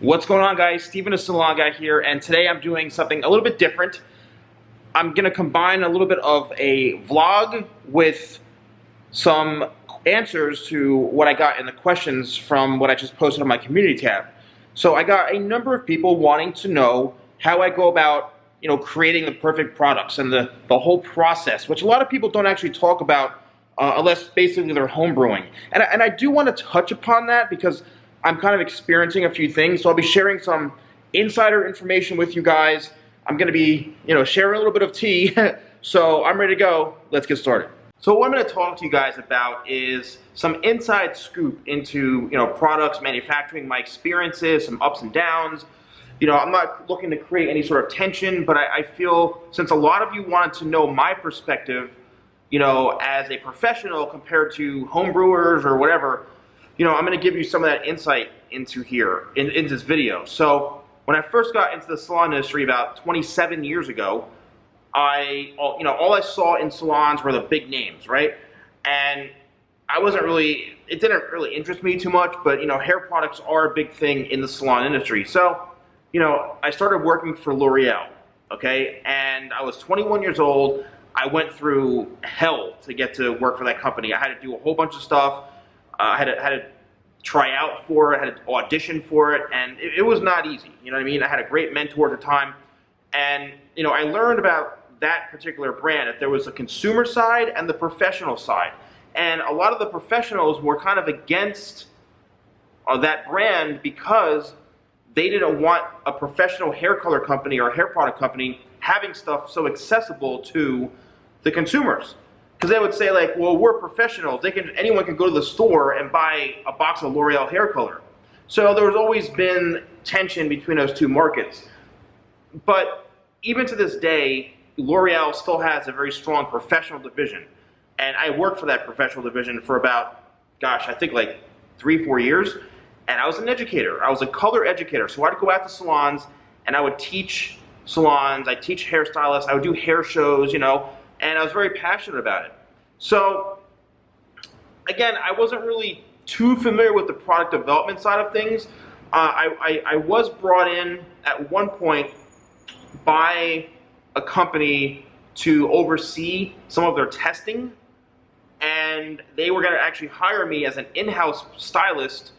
What's going on, guys? Steven, the Salon Guy here, and today I'm doing something a little bit different. I'm going to combine a little bit of a vlog with some answers to what I got in the questions from what I just posted on my community tab. So I got a number of people wanting to know how I go about, creating the perfect products and the whole process, which a lot of people don't actually talk about unless basically they're home brewing. And I do want to touch upon that because I'm kind of experiencing a few things, so I'll be sharing some insider information with you guys. I'm going to be, sharing a little bit of tea, so I'm ready to go. Let's get started. So what I'm going to talk to you guys about is some inside scoop into, products, manufacturing, my experiences, some ups and downs. I'm not looking to create any sort of tension, but I feel since a lot of you wanted to know my perspective, as a professional compared to home brewers or whatever, I'm going to give you some of that insight into here, in this video. So when I first got into the salon industry about 27 years ago, all I saw in salons were the big names, right? And it didn't really interest me too much, but hair products are a big thing in the salon industry. So, I started working for L'Oreal, okay? And I was 21 years old. I went through hell to get to work for that company. I had to do a whole bunch of stuff. I had to try out for it, had to audition for it, and it was not easy. You know what I mean? I had a great mentor at the time, and I learned about that particular brand, that there was a consumer side and the professional side. And a lot of the professionals were kind of against that brand because they didn't want a professional hair color company or hair product company having stuff so accessible to the consumers. Because they would say, like, well, we're professionals. Anyone can go to the store and buy a box of L'Oreal hair color. So there's always been tension between those two markets. But even to this day, L'Oreal still has a very strong professional division. And I worked for that professional division for about, I think like 3-4 years. And I was an educator. I was a color educator. So I'd go out to salons and I would teach salons. I'd teach hairstylists. I would do hair shows, and I was very passionate about it. So, again, I wasn't really too familiar with the product development side of things. I was brought in at one point by a company to oversee some of their testing, and they were going to actually hire me as an in-house stylist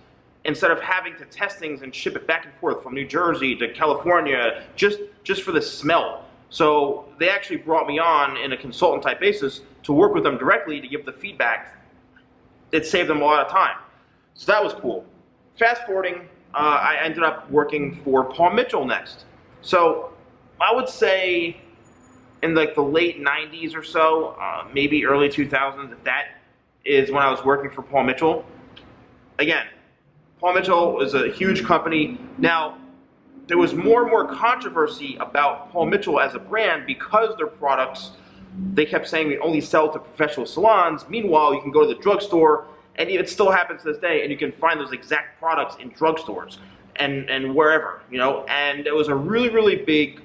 instead of having to test things and ship it back and forth from New Jersey to California just for the smell. So they actually brought me on in a consultant type basis to work with them directly to give the feedback. It saved them a lot of time. So that was cool. Fast forwarding, I ended up working for Paul Mitchell next. So I would say in like the late 90s or so, maybe early 2000s, that is when I was working for Paul Mitchell. Again, Paul Mitchell was a huge company. Now, there was more and more controversy about Paul Mitchell as a brand because their products, they kept saying we only sell to professional salons. Meanwhile, you can go to the drugstore, and it still happens to this day, and you can find those exact products in drugstores and wherever, And it was a really, really big,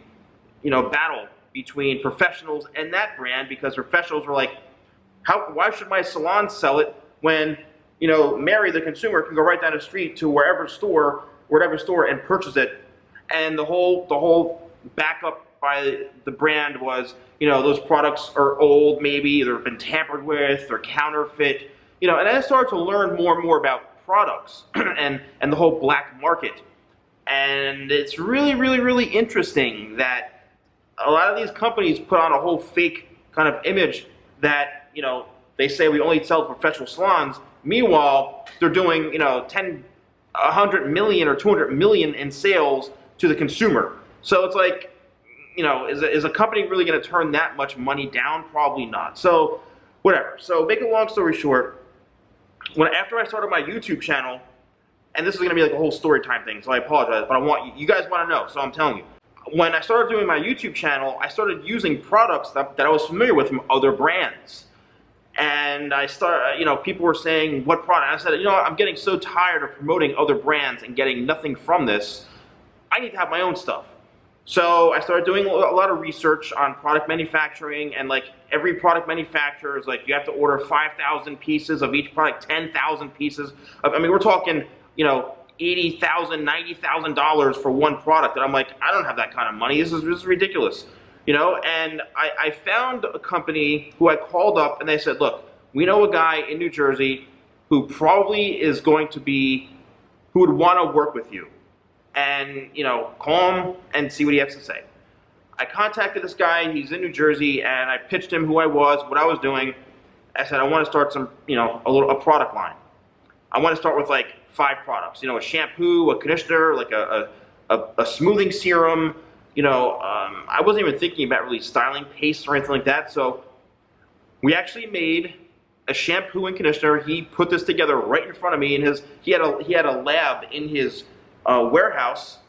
battle between professionals and that brand because professionals were like, why should my salon sell it when, Mary, the consumer, can go right down the street to whatever store and purchase it. And the whole backup by the brand was, those products are old, maybe they've been tampered with, they're counterfeit, and I started to learn more and more about products and the whole black market. And it's really, really, really interesting that a lot of these companies put on a whole fake kind of image that, they say we only sell to professional salons. Meanwhile, they're doing, 100 million or 200 million in sales to the consumer. So it's like, is a company really going to turn that much money down? Probably not. So whatever. So make a long story short, after I started my YouTube channel, and this is going to be like a whole story time thing, so I apologize, but you guys want to know, so I'm telling you. When I started doing my YouTube channel, I started using products that I was familiar with from other brands. And people were saying, what product? I said, I'm getting so tired of promoting other brands and getting nothing from this. I need to have my own stuff. So I started doing a lot of research on product manufacturing, and like every product manufacturer is like, you have to order 5,000 pieces of each product, 10,000 pieces. We're talking, $80,000, $90,000 for one product. And I'm like, I don't have that kind of money. This is ridiculous. You know, and I found a company who I called up and they said, look, we know a guy in New Jersey who probably is going to be, who would want to work with you. And, you know, call him and see what he has to say. I contacted this guy, he's in New Jersey, and I pitched him who I was, what I was doing. I said, I want to start some, you know, a product line. I want to start with like 5 products, you know, a shampoo, a conditioner, like a smoothing serum, you know, I wasn't even thinking about really styling pastes or anything like that. So we actually made a shampoo and conditioner. He put this together right in front of me, and he had a lab in his warehouse,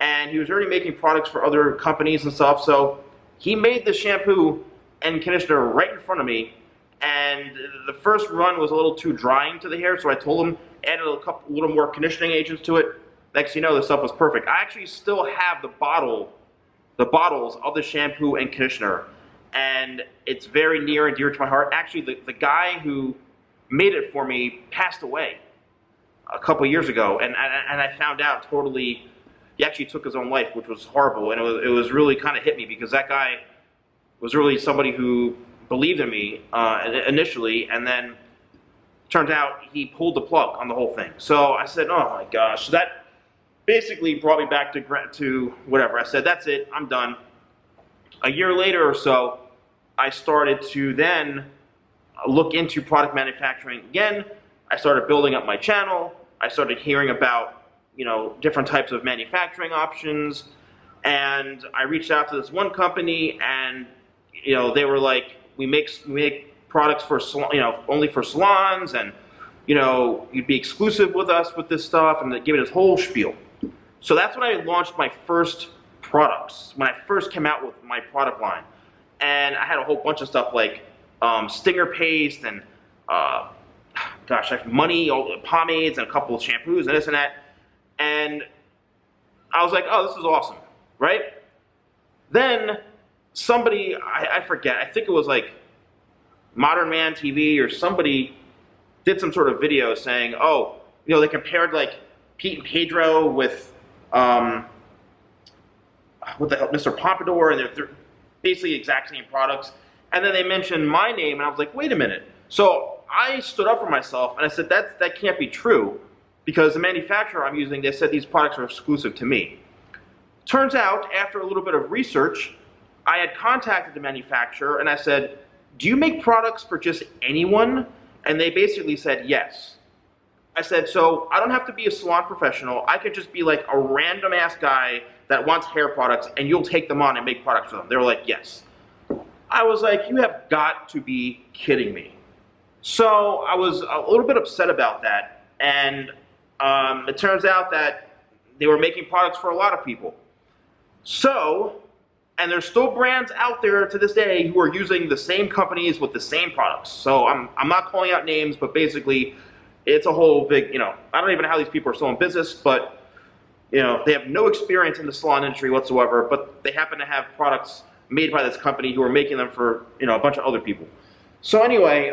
and he was already making products for other companies and stuff. So he made the shampoo and conditioner right in front of me, and the first run was a little too drying to the hair, so I told him add a little more conditioning agents to it. Next thing you know, the stuff was perfect. I actually still have the bottles of the shampoo and conditioner, and it's very near and dear to my heart. Actually, the guy who made it for me passed away a couple years ago, and I found out totally, he actually took his own life, which was horrible, and it was really kind of hit me, because that guy was really somebody who believed in me initially, and then turned out he pulled the plug on the whole thing. So I said, oh my gosh. So that basically brought me back to whatever. I said, that's it, I'm done. A year later or so, I started to then look into product manufacturing again. I started building up my channel. I started hearing about, you know, different types of manufacturing options, and I reached out to this one company, and, you know, they were like, we make products for, you know, only for salons, and, you know, you'd be exclusive with us with this stuff, and they give it this whole spiel. So that's when I launched my first products, when I first came out with my product line. And I had a whole bunch of stuff like stinger paste and, gosh, I have money, pomades, and a couple of shampoos and this and that. And I was like, oh, this is awesome, right? Then somebody, I forget, I think it was like Modern Man TV or somebody did some sort of video saying, oh, you know, they compared like Pete and Pedro with, what the hell, Mr. Pompadour, and they're basically exact same products. And then they mentioned my name, and I was like, wait a minute. So I stood up for myself, and I said, that can't be true, because the manufacturer I'm using, they said these products are exclusive to me. Turns out, after a little bit of research, I had contacted the manufacturer, and I said, do you make products for just anyone? And they basically said yes. I said, so I don't have to be a salon professional. I could just be like a random ass guy that wants hair products, and you'll take them on and make products for them. They were like, yes. I was like, you have got to be kidding me. So I was a little bit upset about that, and it turns out that they were making products for a lot of people. So, and there's still brands out there to this day who are using the same companies with the same products. So I'm not calling out names, but basically it's a whole big, you know, I don't even know how these people are still in business, but, you know, they have no experience in the salon industry whatsoever, but they happen to have products made by this company who are making them for, you know, a bunch of other people. So anyway,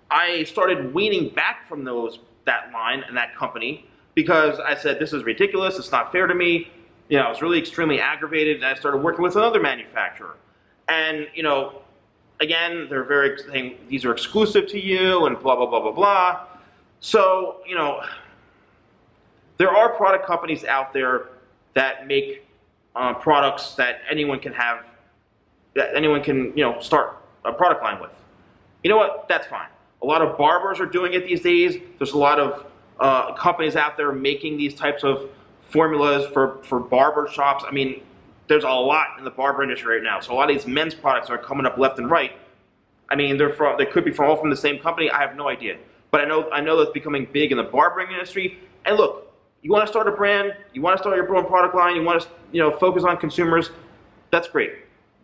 I started weaning back from that line and that company, because I said, this is ridiculous, it's not fair to me. You know, I was really extremely aggravated, and I started working with another manufacturer. And, you know, again, they're very saying these are exclusive to you and blah, blah, blah, blah, blah. So, you know, there are product companies out there that make products that anyone can have, that anyone can, you know, start a product line with. You know what? That's fine. A lot of barbers are doing it these days. There's a lot of companies out there making these types of formulas for barber shops. I mean, there's a lot in the barber industry right now. So a lot of these men's products are coming up left and right. I mean, they could be all from the same company. I have no idea. But I know that's becoming big in the barbering industry. And look, you want to start a brand, you want to start your own product line, you want to, you know, focus on consumers, that's great.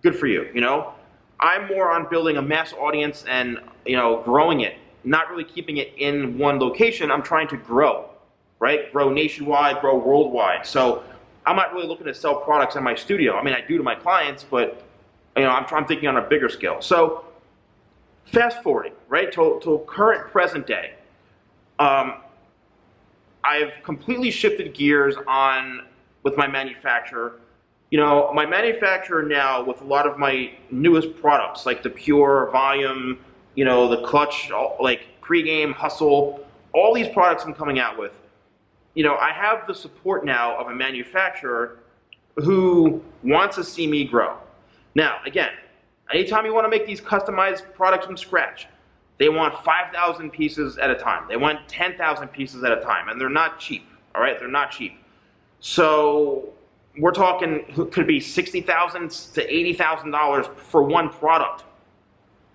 Good for you, you know? I'm more on building a mass audience and, you know, growing it, not really keeping it in one location. I'm trying to grow, right? Grow nationwide, grow worldwide. So I'm not really looking to sell products in my studio. I mean, I do to my clients, but, you know, I'm thinking on a bigger scale. So fast forwarding, right, to current present day. I I've completely shifted gears with my manufacturer. You know, my manufacturer now, with a lot of my newest products, like the Pure, Volume, you know, the Clutch, like Pregame, Hustle, all these products I'm coming out with, you know, I have the support now of a manufacturer who wants to see me grow. Now, again, anytime you want to make these customized products from scratch, they want 5,000 pieces at a time. They want 10,000 pieces at a time, and they're not cheap, all right? They're not cheap. So we're talking, could be $60,000 to $80,000 for one product,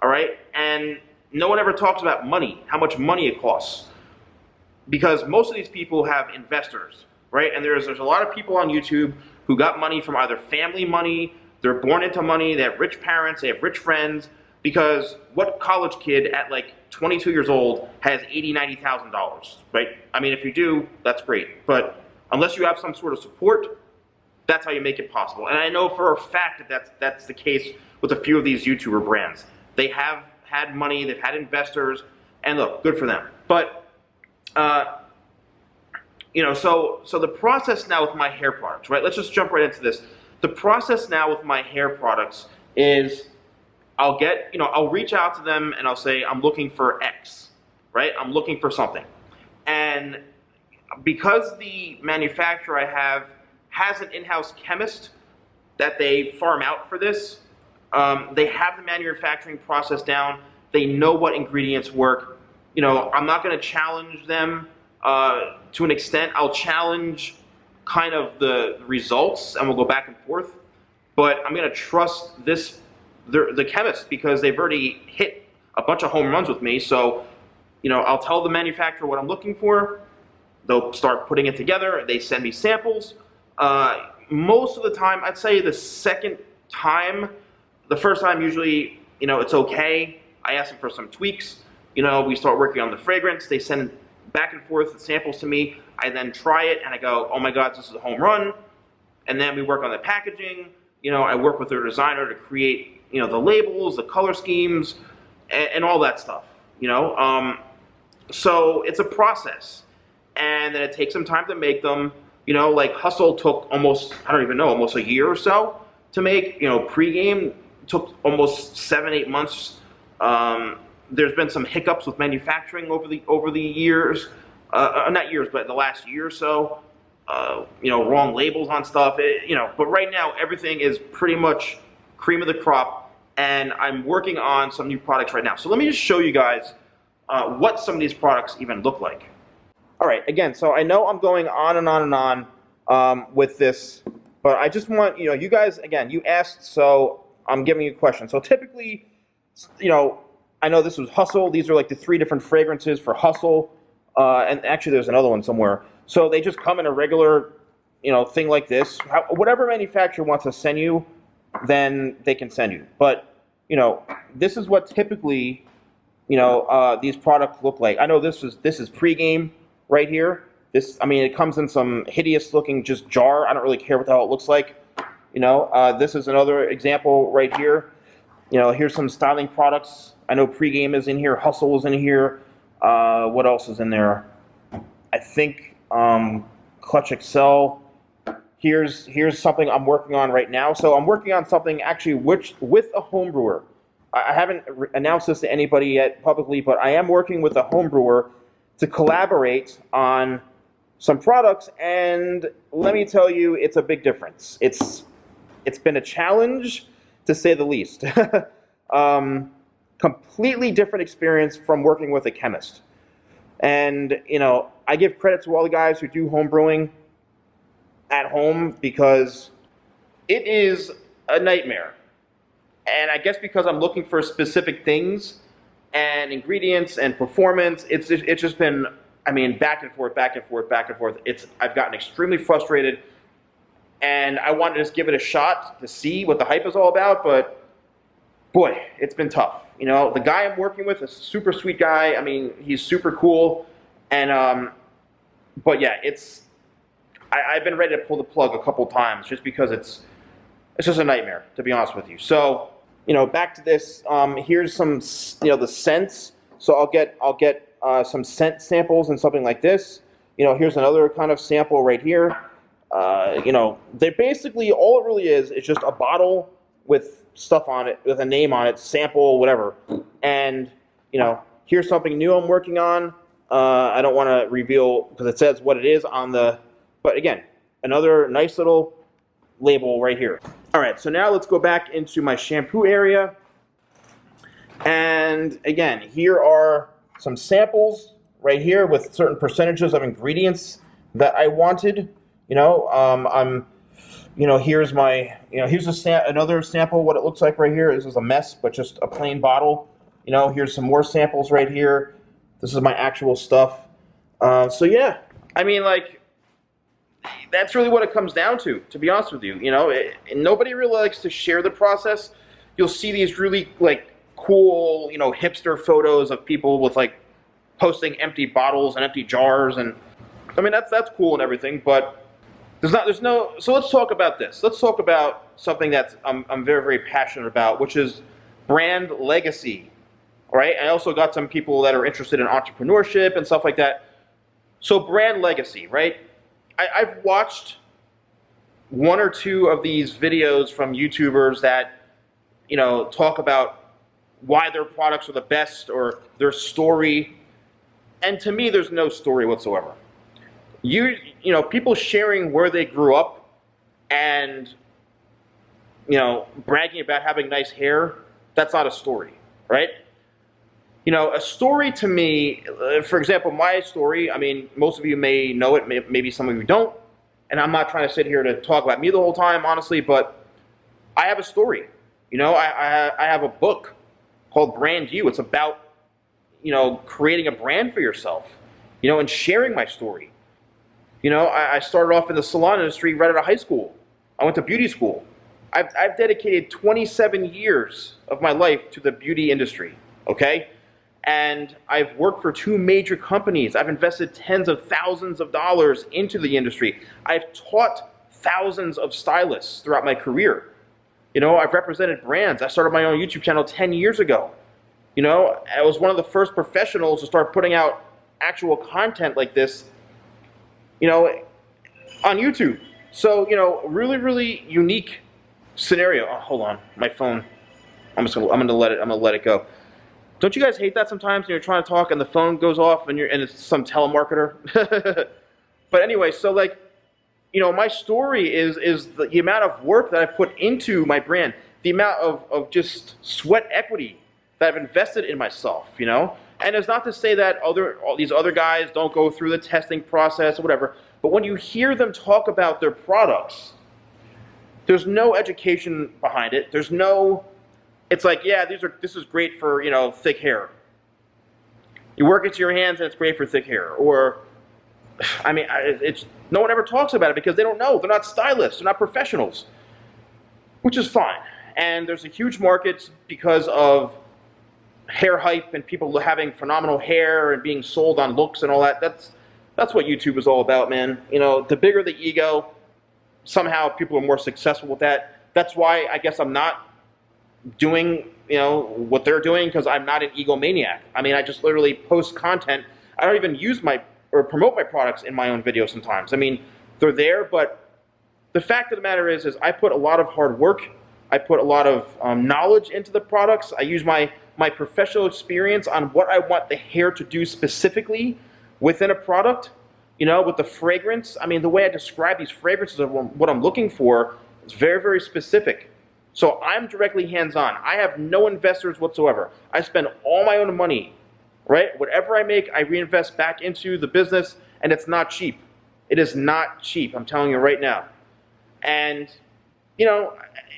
all right? And no one ever talks about money, how much money it costs, because most of these people have investors, right? And there's a lot of people on YouTube who got money from either family money, they're born into money, they have rich parents, they have rich friends, because what college kid at like 22 years old has $80,000, $90,000, right? I mean, if you do, that's great. But unless you have some sort of support, that's how you make it possible. And I know for a fact that that's the case with a few of these YouTuber brands. They have had money, they've had investors, and look, good for them. But, you know, so the process now with my hair products, right? Let's just jump right into this. The process now with my hair products is I'll reach out to them and I'll say, I'm looking for X, right? I'm looking for something. And because the manufacturer I have has an in-house chemist that they farm out for this, they have the manufacturing process down. They know what ingredients work. You know, I'm not going to challenge them to an extent. I'll challenge kind of the results, and we'll go back and forth. But I'm going to trust the chemist, because they've already hit a bunch of home runs with me. So, you know, I'll tell the manufacturer what I'm looking for. They'll start putting it together. They send me samples. Most of the time, I'd say the second time, the first time usually, you know, it's okay. I ask them for some tweaks. You know, we start working on the fragrance. They send back and forth the samples to me. I then try it and I go, oh my God, this is a home run. And then we work on the packaging. You know, I work with their designer to create, you know, the labels, the color schemes, and all that stuff, you know. So it's a process, and then it takes some time to make them. You know, like Hustle took almost, I don't even know, almost a year or so to make. You know, Pregame took almost 7-8 months. There's been some hiccups with manufacturing over the years, not years, but the last year or so. You know, wrong labels on stuff. You know, but right now everything is pretty much cream of the crop. And I'm working on some new products right now. So let me just show you guys what some of these products even look like. All right, again, so I know I'm going on and on and on with this, but I just want, you know, you guys, again, you asked, so I'm giving you a question. So typically, you know, I know this was Hustle. These are like the 3 different fragrances for Hustle. And actually there's another one somewhere. So they just come in a regular, you know, thing like this. Whatever manufacturer wants to send you, then they can send you. But, you know, this is what typically, you know, these products look like. I know this is Pregame right here. This, I mean, it comes in some hideous looking just jar. I don't really care what the hell it looks like. You know, this is another example right here. You know, here's some styling products. I know Pregame is in here. Hustle is in here. What else is in there? I think Clutch Excel. Here's something I'm working on right now. So I'm working on something actually with a home brewer. I haven't announced this to anybody yet publicly, but I am working with a home brewer to collaborate on some products, and let me tell you, it's a big difference. It's been a challenge, to say the least. Completely different experience from working with a chemist. And, you know, I give credit to all the guys who do home brewing at home, because it is a nightmare. And I guess because I'm looking for specific things and ingredients and performance, it's just been, I mean, back and forth, back and forth, back and forth. I've gotten extremely frustrated, and I want to just give it a shot to see what the hype is all about, but boy, it's been tough. You know, the guy I'm working with is a super sweet guy. I mean, he's super cool, and but yeah, I've been ready to pull the plug a couple times just because it's just a nightmare, to be honest with you. So, you know, back to this. Here's some, you know, the scents. So I'll get some scent samples and something like this. You know, here's another kind of sample right here. You know, they basically, all it really is just a bottle with stuff on it, with a name on it, sample, whatever. And, you know, here's something new I'm working on. I don't want to reveal because it says what it is on the, but again, another nice little label right here. All right, so now let's go back into my shampoo area. And again, here are some samples right here with certain percentages of ingredients that I wanted. You know, you know, here's my, you know, here's another sample, what it looks like right here. This is a mess, but just a plain bottle. You know, here's some more samples right here. This is my actual stuff. So yeah, I mean, like, that's really what it comes down to be honest with you. You know, and nobody really likes to share the process. You'll see these really, like, cool, you know, hipster photos of people with, like, posting empty bottles and empty jars, and I mean, that's cool and everything, but there's no, so let's talk about this. Let's talk about something that's I'm very, very passionate about, which is brand legacy. All right, I also got some people that are interested in entrepreneurship and stuff like that. So brand legacy, right? I've watched one or two of these videos from YouTubers that, you know, talk about why their products are the best or their story. And to me, there's no story whatsoever. You know, people sharing where they grew up and, you know, bragging about having nice hair, that's not a story, right? You know, a story to me, for example, my story, I mean, most of you may know it, maybe some of you don't, and I'm not trying to sit here to talk about me the whole time, honestly, but I have a story. You know, I have a book called Brand You. It's about, you know, creating a brand for yourself, you know, and sharing my story. You know, I started off in the salon industry right out of high school. I went to beauty school. I've dedicated 27 years of my life to the beauty industry, okay? And I've worked for 2 major companies. I've invested tens of thousands of dollars into the industry. I've taught thousands of stylists throughout my career. You know, I've represented brands. I started my own YouTube channel 10 years ago. You know, I was one of the first professionals to start putting out actual content like this, you know, on YouTube. So, you know, really, really unique scenario. Oh, hold on, my phone. I'm gonna let it go. Don't you guys hate that sometimes when you're trying to talk and the phone goes off and it's some telemarketer? But anyway, so, like, you know, my story is the amount of work that I put into my brand, the amount of just sweat equity that I've invested in myself, you know? And it's not to say that all these other guys don't go through the testing process or whatever, but when you hear them talk about their products, there's no education behind it. There's no, it's like, yeah, this is great for, you know, thick hair. You work into your hands and it's great for thick hair. Or, I mean, no one ever talks about it because they don't know. They're not stylists. They're not professionals, which is fine. And there's a huge market because of hair hype and people having phenomenal hair and being sold on looks and all that. That's what YouTube is all about, man. You know, the bigger the ego, somehow people are more successful with that. That's why I guess I'm not doing, you know, what they're doing, because I'm not an egomaniac. I mean, I just literally post content. I don't even use or promote my products in my own videos sometimes. I mean, they're there, but the fact of the matter is I put a lot of hard work. I put a lot of knowledge into the products. I use my professional experience on what I want the hair to do specifically within a product, you know, with the fragrance. I mean, the way I describe these fragrances of what I'm looking for is very, very specific. So I'm directly hands-on. I have no investors whatsoever. I spend all my own money, right? Whatever I make, I reinvest back into the business, and it's not cheap. It is not cheap, I'm telling you right now. And, you know,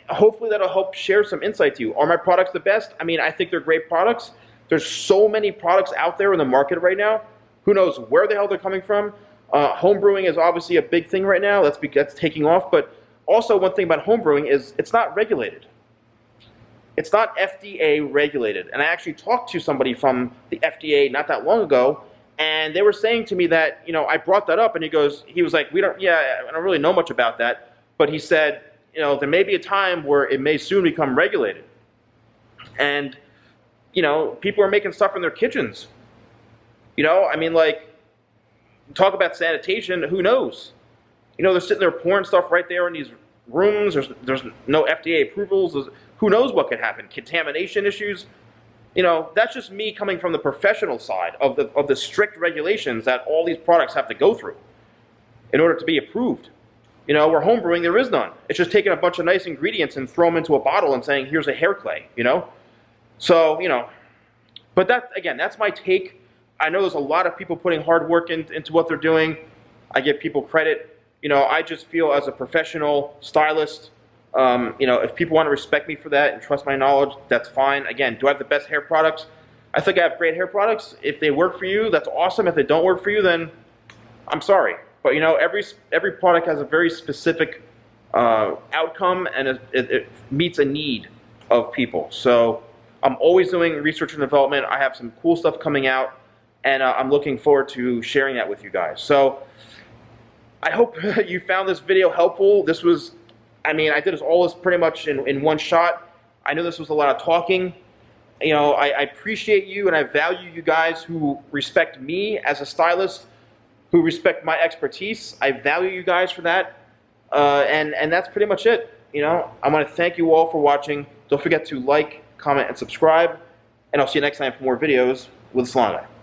hopefully that'll help share some insight to you. Are my products the best? I mean, I think they're great products. There's so many products out there in the market right now. Who knows where the hell they're coming from? Home brewing is obviously a big thing right now. That's taking off. But also, one thing about home brewing is it's not regulated. It's not FDA regulated. And I actually talked to somebody from the FDA not that long ago, and they were saying to me that, you know, I brought that up, and he was like, I don't really know much about that. But he said, you know, there may be a time where it may soon become regulated. And, you know, people are making stuff in their kitchens. You know, I mean, like, talk about sanitation, who knows? You know, they're sitting there pouring stuff right there in these rooms. There's no FDA approvals. Who knows what could happen? Contamination issues. You know, that's just me coming from the professional side of the strict regulations that all these products have to go through in order to be approved. You know, where home brewing, there is none. It's just taking a bunch of nice ingredients and throw them into a bottle and saying, here's a hair clay, you know? So, you know, but that, again, that's my take. I know there's a lot of people putting hard work into what they're doing. I give people credit. You know, I just feel as a professional stylist, you know, if people want to respect me for that and trust my knowledge, that's fine. Again, do I have the best hair products? I think I have great hair products. If they work for you, that's awesome. If they don't work for you, then I'm sorry. But, you know, every product has a very specific outcome, and it meets a need of people. So I'm always doing research and development. I have some cool stuff coming out, and I'm looking forward to sharing that with you guys. So I hope you found this video helpful. This was, I mean, I did all this pretty much in one shot. I know this was a lot of talking. You know, I appreciate you, and I value you guys who respect me as a stylist, who respect my expertise. I value you guys for that. And that's pretty much it. You know, I want to thank you all for watching. Don't forget to like, comment, and subscribe. And I'll see you next time for more videos with the Salon Guy.